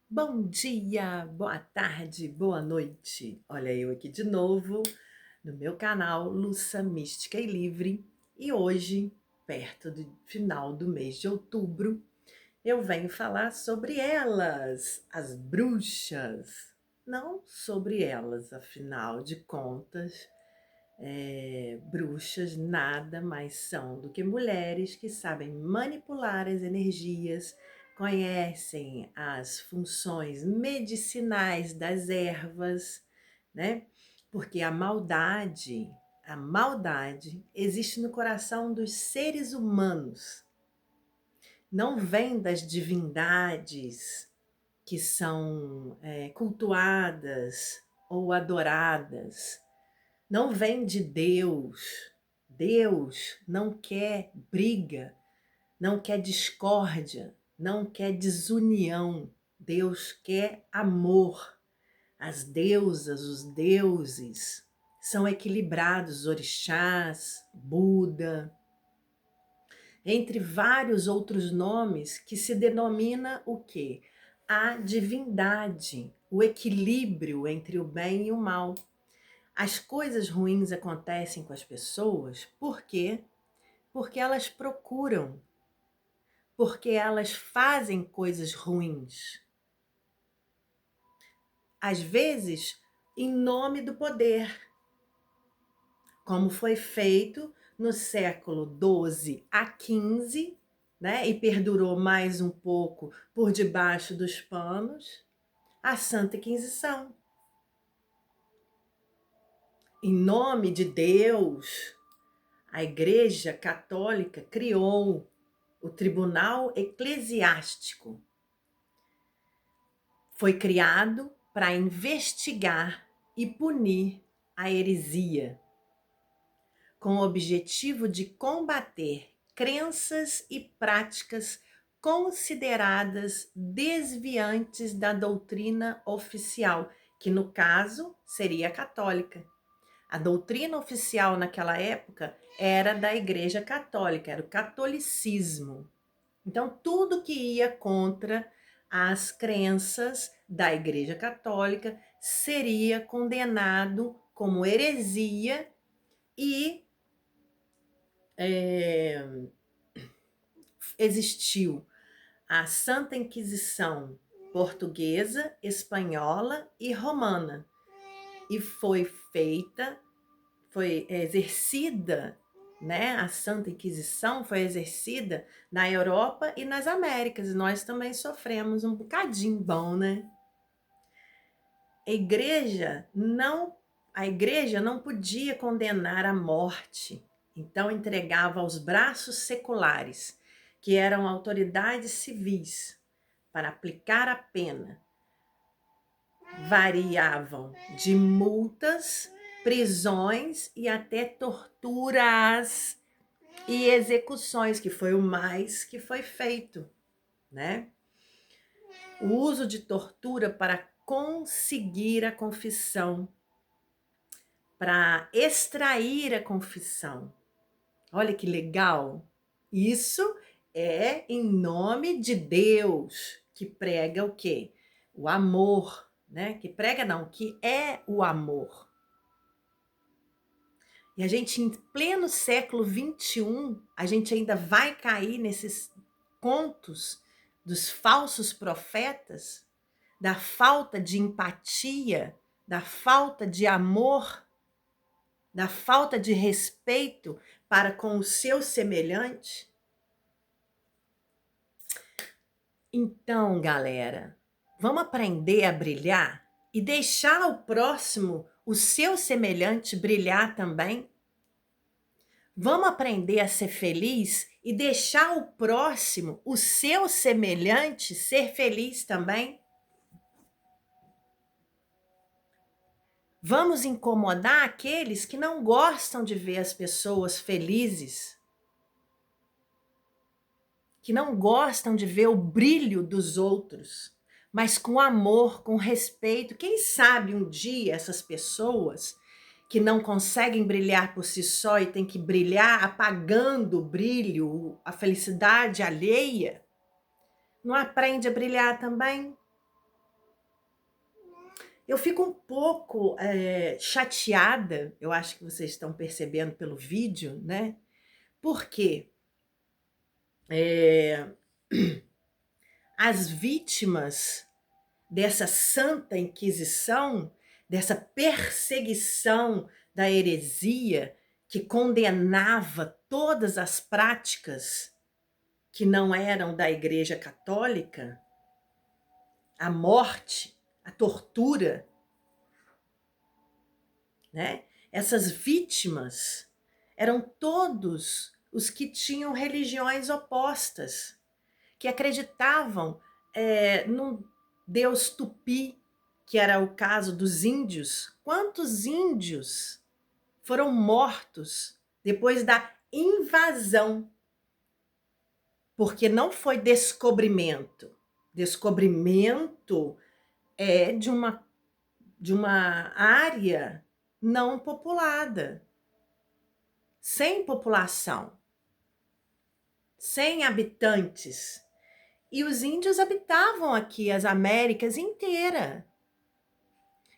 Bom dia, boa tarde, boa noite. Olha eu aqui de novo no meu canal Luça Mística e Livre. E hoje, perto do final do mês de outubro, eu venho falar sobre elas, as bruxas. Não sobre elas, afinal de contas, bruxas nada mais são do que mulheres que sabem manipular as energias, conhecem as funções medicinais das ervas, né? Porque a maldade existe no coração dos seres humanos. Não vem das divindades que são cultuadas ou adoradas, não vem de Deus. Deus não quer briga, não quer discórdia, não quer desunião. Deus quer amor. As deusas, os deuses são equilibrados, orixás, Buda, entre vários outros nomes que se denomina o quê? A divindade, o equilíbrio entre o bem e o mal. As coisas ruins acontecem com as pessoas por quê? Porque elas procuram, porque elas fazem coisas ruins. Às vezes, em nome do poder, como foi feito no século XII a XV, né? E perdurou mais um pouco por debaixo dos panos, a Santa Inquisição. Em nome de Deus, a Igreja Católica criou o Tribunal Eclesiástico. Foi criado para investigar e punir a heresia, com o objetivo de combater crenças e práticas consideradas desviantes da doutrina oficial, que no caso seria a católica. A doutrina oficial naquela época era da Igreja Católica, era o catolicismo. Então, tudo que ia contra as crenças da Igreja Católica seria condenado como heresia e existiu a Santa Inquisição portuguesa, espanhola e romana. E foi exercida, né? A Santa Inquisição foi exercida na Europa e nas Américas, e nós também sofremos um bocadinho bom, né? A igreja não podia condenar à morte, então entregava aos braços seculares, que eram autoridades civis, para aplicar a pena. Variavam de multas, prisões e até torturas e execuções, que foi o mais que foi feito, né? O uso de tortura para conseguir a confissão, para extrair a confissão. Olha que legal! Isso é em nome de Deus, que prega o quê? O amor, né? Que prega não, que é o amor. E a gente, em pleno século XXI, a gente ainda vai cair nesses contos dos falsos profetas, da falta de empatia, da falta de amor, da falta de respeito para com o seu semelhante. Então, galera, vamos aprender a brilhar e deixar o próximo, o seu semelhante, brilhar também? Vamos aprender a ser feliz e deixar o próximo, o seu semelhante, ser feliz também? Vamos incomodar aqueles que não gostam de ver as pessoas felizes, que não gostam de ver o brilho dos outros, mas com amor, com respeito. Quem sabe um dia essas pessoas que não conseguem brilhar por si só e têm que brilhar apagando o brilho, a felicidade alheia, não aprende a brilhar também? Eu fico um pouco chateada, eu acho que vocês estão percebendo pelo vídeo, né? Porque é, as vítimas dessa Santa Inquisição, dessa perseguição da heresia que condenava todas as práticas que não eram da Igreja Católica, a morte, a tortura, né? Essas vítimas eram todos os que tinham religiões opostas, que acreditavam num Deus tupi, que era o caso dos índios. Quantos índios foram mortos depois da invasão? Porque não foi descobrimento. Descobrimento é de uma área não populada, sem população, sem habitantes. E os índios habitavam aqui as Américas inteiras.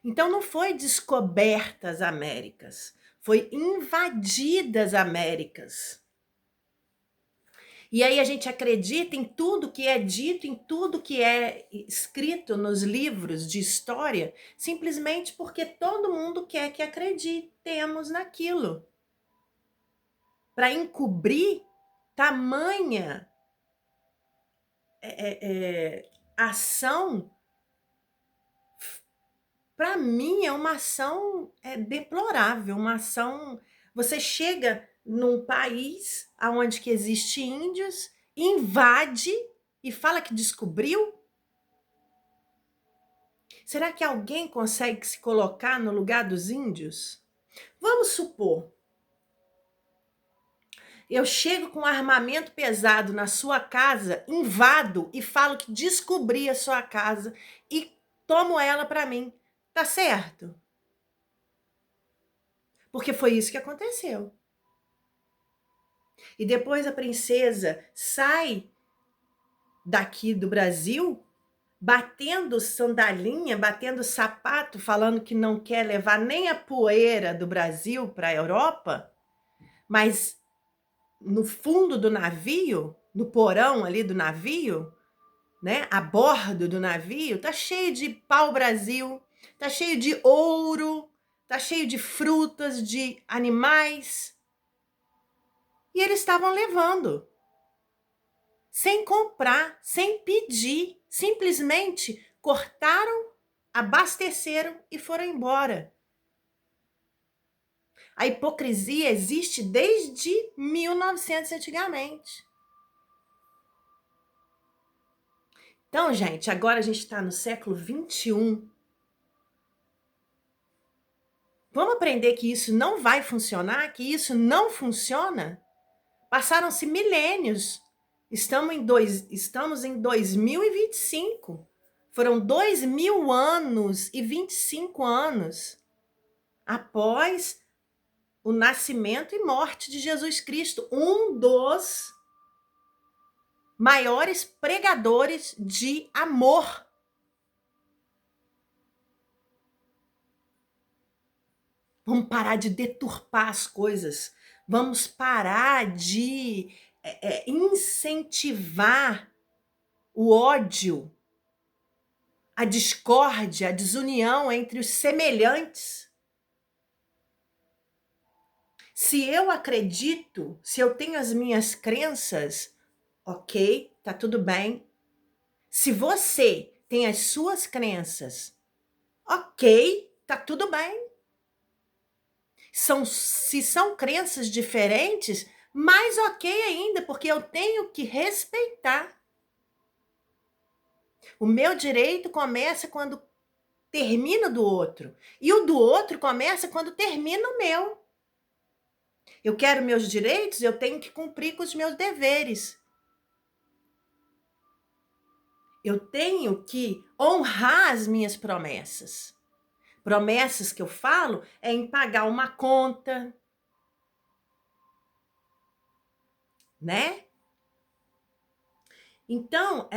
Então não foi descoberta as Américas, foi invadidas as Américas. E aí a gente acredita em tudo que é dito, em tudo que é escrito nos livros de história, simplesmente porque todo mundo quer que acreditemos naquilo. Para encobrir tamanha ação, para mim é uma ação deplorável, uma ação. Você chega num país onde que existe índios, invade e fala que descobriu? Será que alguém consegue se colocar no lugar dos índios? Vamos supor, eu chego com um armamento pesado na sua casa, invado e falo que descobri a sua casa e tomo ela para mim. Tá certo? Porque foi isso que aconteceu. E depois a princesa sai daqui do Brasil, batendo sandalinha, batendo sapato, falando que não quer levar nem a poeira do Brasil para a Europa, mas no fundo do navio, no porão ali do navio, né, a bordo do navio, tá cheio de pau-brasil, tá cheio de ouro, tá cheio de frutas, de animais. E eles estavam levando, sem comprar, sem pedir, simplesmente cortaram, abasteceram e foram embora. A hipocrisia existe desde 1900 antigamente. Então, gente, agora a gente está no século 21. Vamos aprender que isso não vai funcionar, que isso não funciona? Passaram-se milênios. Estamos em 2025. Foram 2000 anos e 25 anos após o nascimento e morte de Jesus Cristo, um dos maiores pregadores de amor. Vamos parar de deturpar as coisas. Vamos parar de incentivar o ódio, a discórdia, a desunião entre os semelhantes. Se eu acredito, se eu tenho as minhas crenças, ok, tá tudo bem. Se você tem as suas crenças, ok, tá tudo bem. Se são crenças diferentes, mais ok ainda, porque eu tenho que respeitar. O meu direito começa quando termina do outro, e o do outro começa quando termina o meu. Eu quero meus direitos, eu tenho que cumprir com os meus deveres. Eu tenho que honrar as minhas promessas. Promessas que eu falo é em pagar uma conta, né? Então,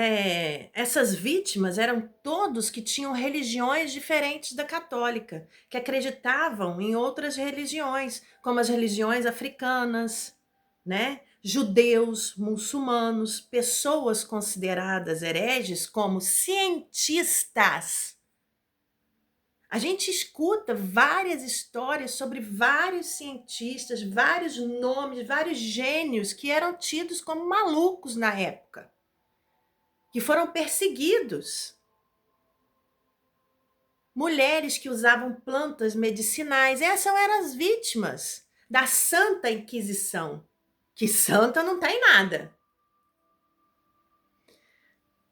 essas vítimas eram todos que tinham religiões diferentes da católica, que acreditavam em outras religiões, como as religiões africanas, né? Judeus, muçulmanos, pessoas consideradas hereges como cientistas. A gente escuta várias histórias sobre vários cientistas, vários nomes, vários gênios que eram tidos como malucos na época, que foram perseguidos. Mulheres que usavam plantas medicinais, essas eram as vítimas da Santa Inquisição, que santa não tem nada.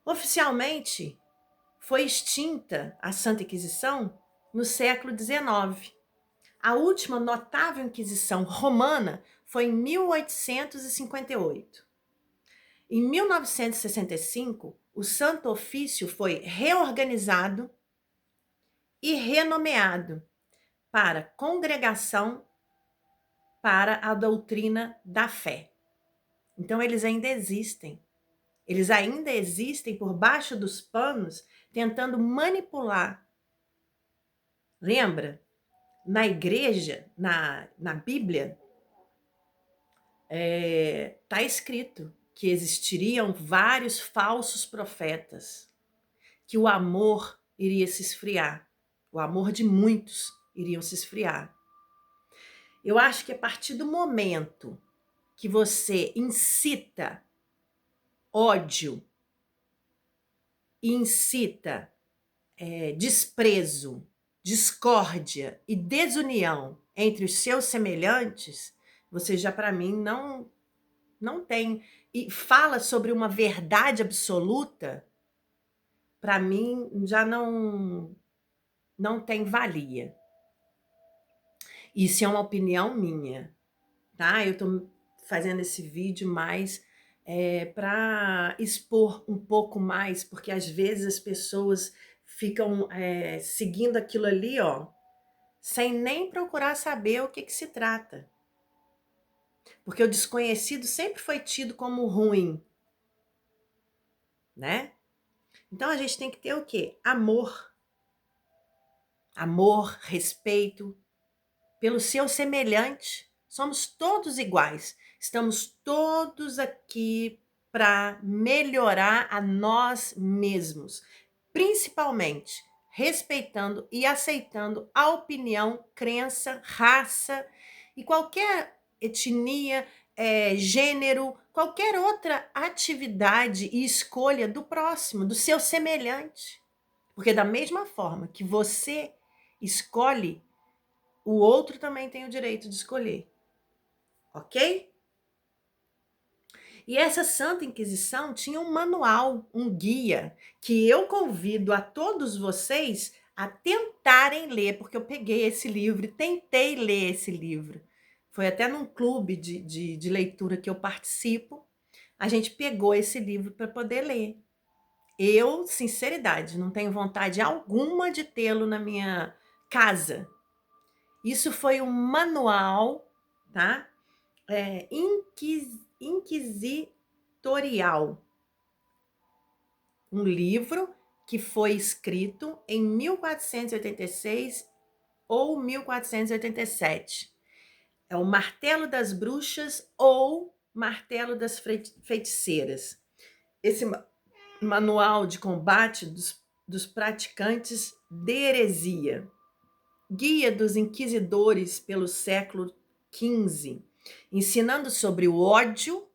Oficialmente, foi extinta a Santa Inquisição no século XIX. A última notável Inquisição romana foi em 1858. Em 1965, o Santo Ofício foi reorganizado e renomeado para Congregação para a Doutrina da Fé. Então, eles ainda existem. Eles ainda existem por baixo dos panos, tentando manipular. Lembra? Na igreja, na Bíblia, está escrito que existiriam vários falsos profetas, que o amor iria se esfriar, o amor de muitos iriam se esfriar. Eu acho que a partir do momento que você incita ódio, incita desprezo, discórdia e desunião entre os seus semelhantes, você já, para mim, não tem. E fala sobre uma verdade absoluta, para mim, já não tem valia. Isso é uma opinião minha, tá? Eu estou fazendo esse vídeo mais para expor um pouco mais, porque às vezes as pessoas ficam seguindo aquilo ali, ó, sem nem procurar saber o que se trata. Porque o desconhecido sempre foi tido como ruim, né? Então a gente tem que ter o quê? Amor. Amor, respeito pelo seu semelhante. Somos todos iguais. Estamos todos aqui para melhorar a nós mesmos, principalmente respeitando e aceitando a opinião, crença, raça e qualquer etnia, gênero, qualquer outra atividade e escolha do próximo, do seu semelhante. Porque da mesma forma que você escolhe, o outro também tem o direito de escolher. Ok? E essa Santa Inquisição tinha um manual, um guia, que eu convido a todos vocês a tentarem ler, porque eu peguei esse livro e tentei ler esse livro. Foi até num clube de leitura que eu participo, a gente pegou esse livro para poder ler. Eu, sinceridade, não tenho vontade alguma de tê-lo na minha casa. Isso foi um manual, tá? Inquisitorial. Um livro que foi escrito em 1486 ou 1487. É o Martelo das Bruxas ou Martelo das Feiticeiras. Esse manual de combate dos praticantes de heresia. Guia dos inquisidores pelo século XV, ensinando sobre o ódio,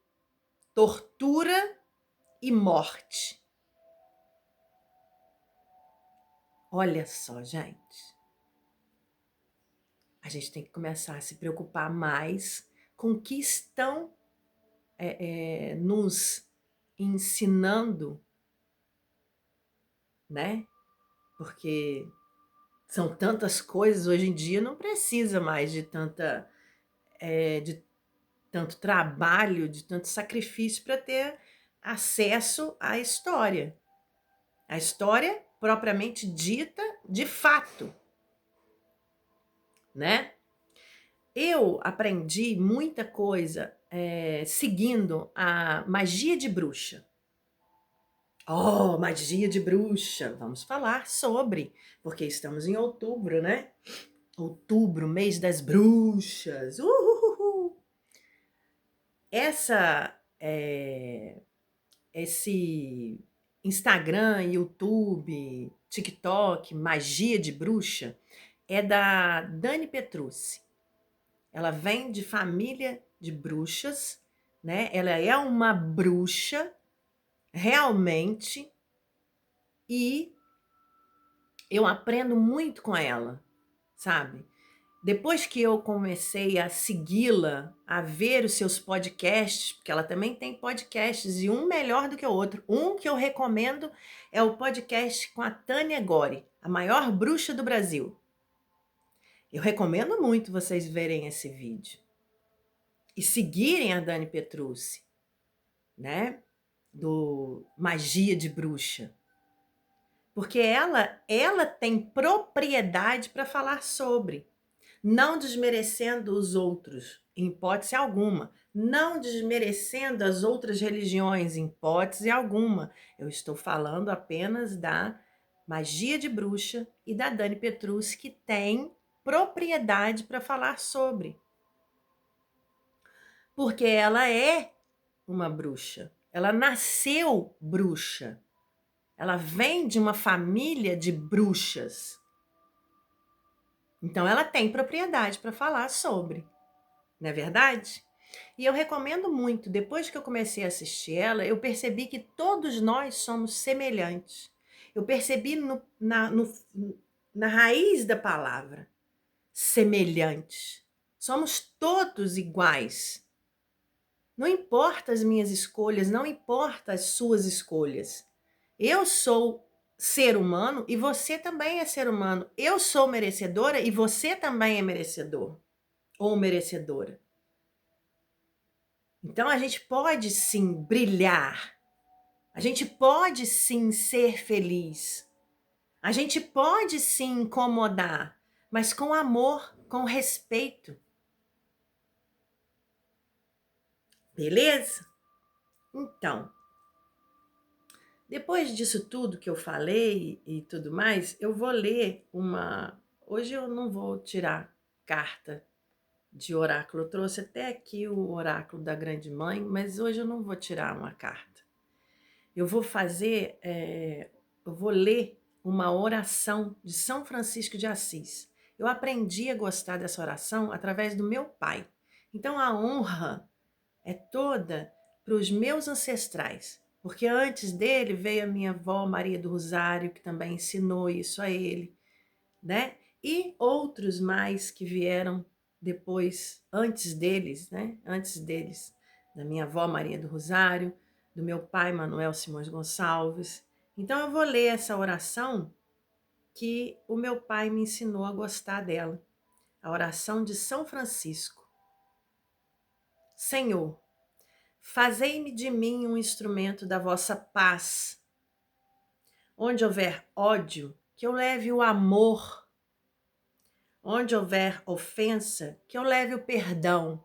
tortura e morte. Olha só, gente. A gente tem que começar a se preocupar mais com o que estão nos ensinando, né? Porque são tantas coisas hoje em dia, não precisa mais de tanto trabalho, de tanto sacrifício para ter acesso à história. A história propriamente dita, de fato, né? Eu aprendi muita coisa seguindo a magia de bruxa. Oh, magia de bruxa! Vamos falar sobre, porque estamos em outubro, né? Outubro, mês das bruxas. Uhuhu. Esse Instagram, YouTube, TikTok, magia de bruxa, é da Dani Petrucci. Ela vem de família de bruxas, né? Ela é uma bruxa realmente e eu aprendo muito com ela, sabe? Depois que eu comecei a segui-la, a ver os seus podcasts, porque ela também tem podcasts e um melhor do que o outro. Um que eu recomendo é o podcast com a Tânia Gori, a maior bruxa do Brasil. Eu recomendo muito vocês verem esse vídeo e seguirem a Dani Petrucci, né? Do Magia de Bruxa. Porque ela tem propriedade para falar sobre, não desmerecendo os outros, em hipótese alguma, não desmerecendo as outras religiões, em hipótese alguma. Eu estou falando apenas da magia de bruxa e da Dani Petrucci, que tem propriedade para falar sobre. Porque ela é uma bruxa, ela nasceu bruxa. Ela vem de uma família de bruxas. Então, ela tem propriedade para falar sobre, não é verdade? E eu recomendo muito. Depois que eu comecei a assistir ela, eu percebi que todos nós somos semelhantes. Eu percebi na raiz da palavra, semelhantes. Somos todos iguais. Não importa as minhas escolhas, não importa as suas escolhas. Eu sou ser humano e você também é ser humano. Eu sou merecedora e você também é merecedor ou merecedora. Então a gente pode sim brilhar. A gente pode sim ser feliz. A gente pode sim incomodar, mas com amor, com respeito. Beleza? Então, depois disso tudo que eu falei e tudo mais, eu vou ler uma. Hoje eu não vou tirar carta de oráculo. Eu trouxe até aqui o oráculo da Grande Mãe, mas hoje eu não vou tirar uma carta. Eu vou fazer, eu vou ler uma oração de São Francisco de Assis. Eu aprendi a gostar dessa oração através do meu pai. Então a honra é toda para os meus ancestrais, porque antes dele veio a minha avó Maria do Rosário, que também ensinou isso a ele, né? E outros mais que vieram depois, antes deles, né? Antes deles, da minha avó Maria do Rosário, do meu pai Manuel Simões Gonçalves. Então eu vou ler essa oração que o meu pai me ensinou a gostar dela, a oração de São Francisco. Senhor, fazei-me de mim um instrumento da vossa paz. Onde houver ódio, que eu leve o amor. Onde houver ofensa, que eu leve o perdão.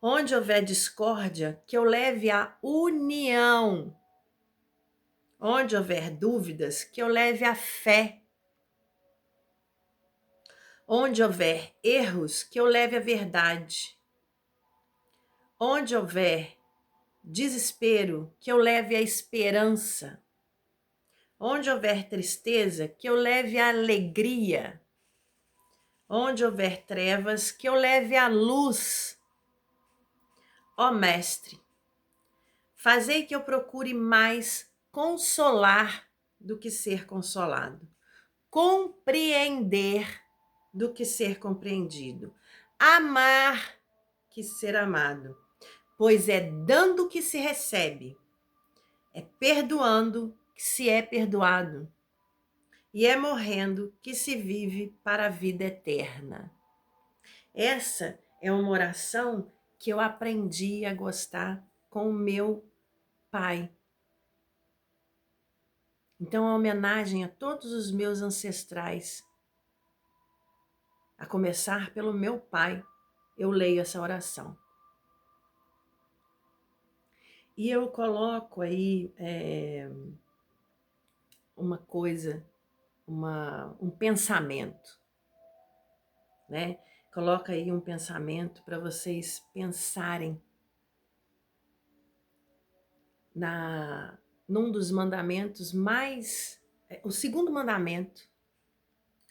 Onde houver discórdia, que eu leve a união. Onde houver dúvidas, que eu leve a fé. Onde houver erros, que eu leve a verdade. Onde houver desespero, que eu leve a esperança. Onde houver tristeza, que eu leve a alegria. Onde houver trevas, que eu leve a luz. Ó Mestre, fazei que eu procure mais consolar do que ser consolado, compreender do que ser compreendido, amar que ser amado, pois é dando que se recebe, é perdoando que se é perdoado, e é morrendo que se vive para a vida eterna. Essa é uma oração que eu aprendi a gostar com o meu pai. Então, a homenagem a todos os meus ancestrais, a começar pelo meu pai, eu leio essa oração. E eu coloco aí uma coisa, um pensamento, né? Coloca aí um pensamento para vocês pensarem num dos mandamentos mais, o segundo mandamento,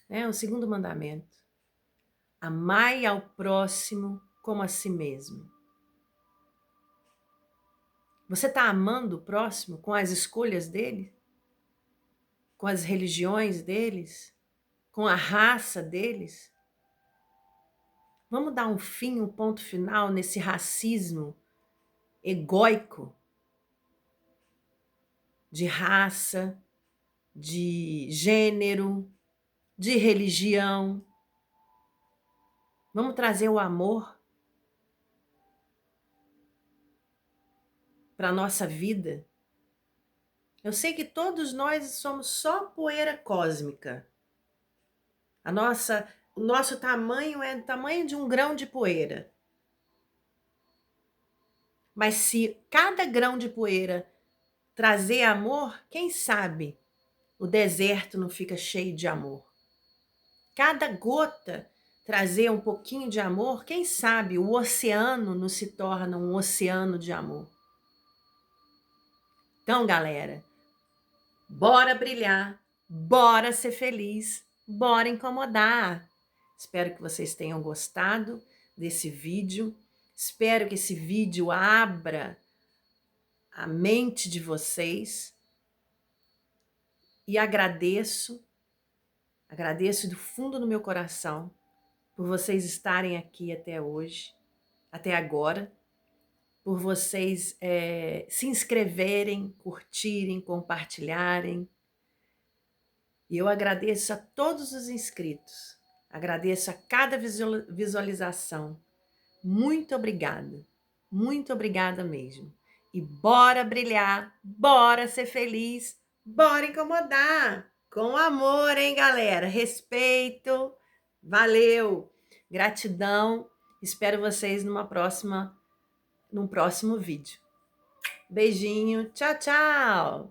né? O segundo mandamento: amai ao próximo como a si mesmo. Você está amando o próximo com as escolhas dele? Com as religiões deles? Com a raça deles? Vamos dar um fim, um ponto final nesse racismo egóico de raça, de gênero, de religião. Vamos trazer o amor para a nossa vida. Eu sei que todos nós somos só poeira cósmica. O nosso tamanho é o tamanho de um grão de poeira. Mas se cada grão de poeira trazer amor, quem sabe o deserto não fica cheio de amor. Cada gota trazer um pouquinho de amor, quem sabe o oceano não se torna um oceano de amor. Então, galera, bora brilhar, bora ser feliz, bora incomodar. Espero que vocês tenham gostado desse vídeo. Espero que esse vídeo abra a mente de vocês. E agradeço do fundo do meu coração por vocês estarem aqui até hoje, até agora, por vocês se inscreverem, curtirem, compartilharem. E eu agradeço a todos os inscritos, agradeço a cada visualização. Muito obrigada mesmo. E bora brilhar, bora ser feliz, bora incomodar. Com amor, hein, galera? Respeito. Valeu. Gratidão. Espero vocês num próximo vídeo. Beijinho. Tchau, tchau.